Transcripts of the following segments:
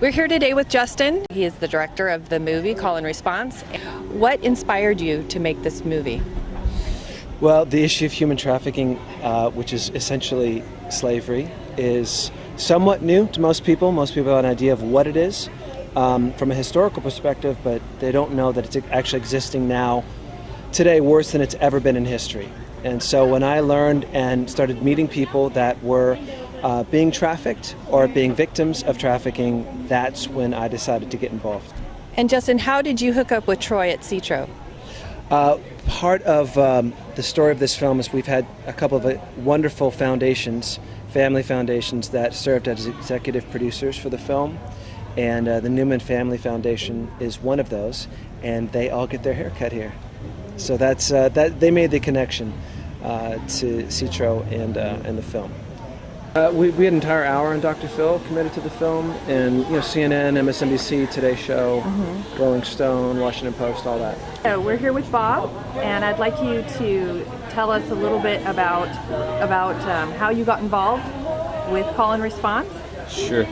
We're here today with Justin. He is the director of the movie Call and Response. What inspired you to make this movie? Well, the issue of human trafficking, which is essentially slavery, is somewhat new to most people. Most people have an idea of what it is from a historical perspective, but they don't know that it's actually existing now, today, worse than it's ever been in history. And so when I learned and started meeting people that were being trafficked or being victims of trafficking, that's when I decided to get involved. And Justin, how did you hook up with Troy at Citro? Part of the story of this film is we've had a couple of wonderful foundations, family foundations, that served as executive producers for the film. And the Newman Family Foundation is one of those, and they all get their hair cut here. So that's they made the connection to Citro and the film. We had an entire hour on Dr. Phil committed to the film, and CNN, MSNBC, Today Show, Rolling Stone, Washington Post, all that. So we're here with Bob, and I'd like you to tell us a little bit about how you got involved with Call and Response. Sure.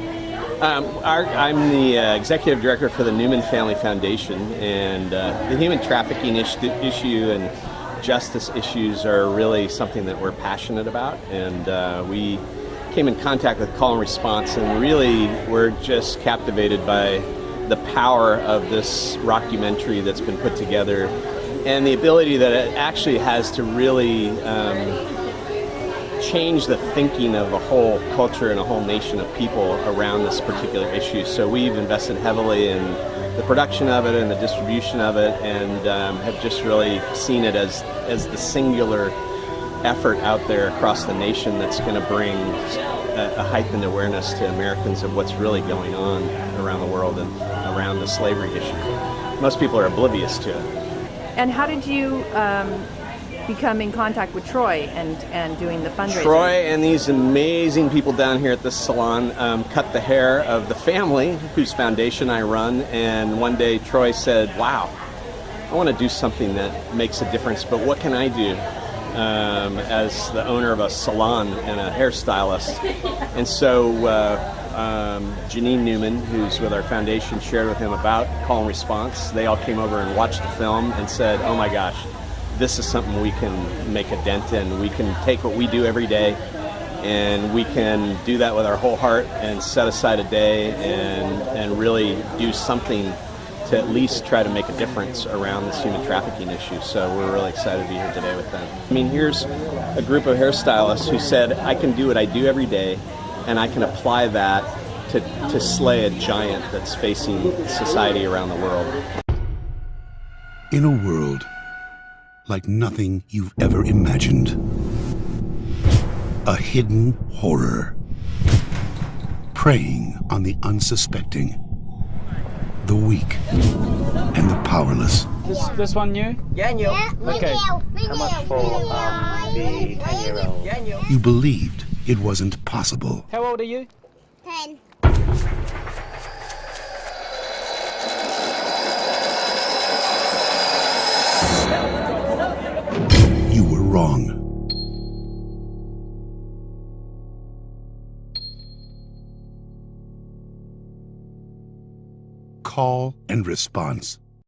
I'm the executive director for the Newman Family Foundation, and the human trafficking issue and justice issues are really something that we're passionate about, and we came in contact with Call and Response, and really we're just captivated by the power of this rockumentary that's been put together and the ability that it actually has to really change the thinking of a whole culture and a whole nation of people around this particular issue. So we've invested heavily in the production of it and the distribution of it, and have just really seen it as the singular effort out there across the nation that's going to bring a heightened awareness to Americans of what's really going on around the world and around the slavery issue. Most people are oblivious to it. And how did you become in contact with Troy and doing the fundraiser? Troy and these amazing people down here at this salon cut the hair of the family whose foundation I run, and one day Troy said, "Wow, I want to do something that makes a difference, but what can I do?" As the owner of a salon and a hairstylist. And so Janine Newman, who's with our foundation, shared with him about Call and Response. They all came over and watched the film and said, "Oh my gosh, this is something we can make a dent in. We can take what we do every day and we can do that with our whole heart and set aside a day and really do something to at least try to make a difference around this human trafficking issue." So we're really excited to be here today with them. I mean, here's a group of hairstylists who said, "I can do what I do every day, and I can apply that to slay a giant that's facing society around the world." In a world like nothing you've ever imagined, a hidden horror preying on the unsuspecting, the weak, and the powerless. This one new? Yeah, new. Okay. How much for the 10-year-old? You believed it wasn't possible. How old are you? 10. You were wrong. Call and Response.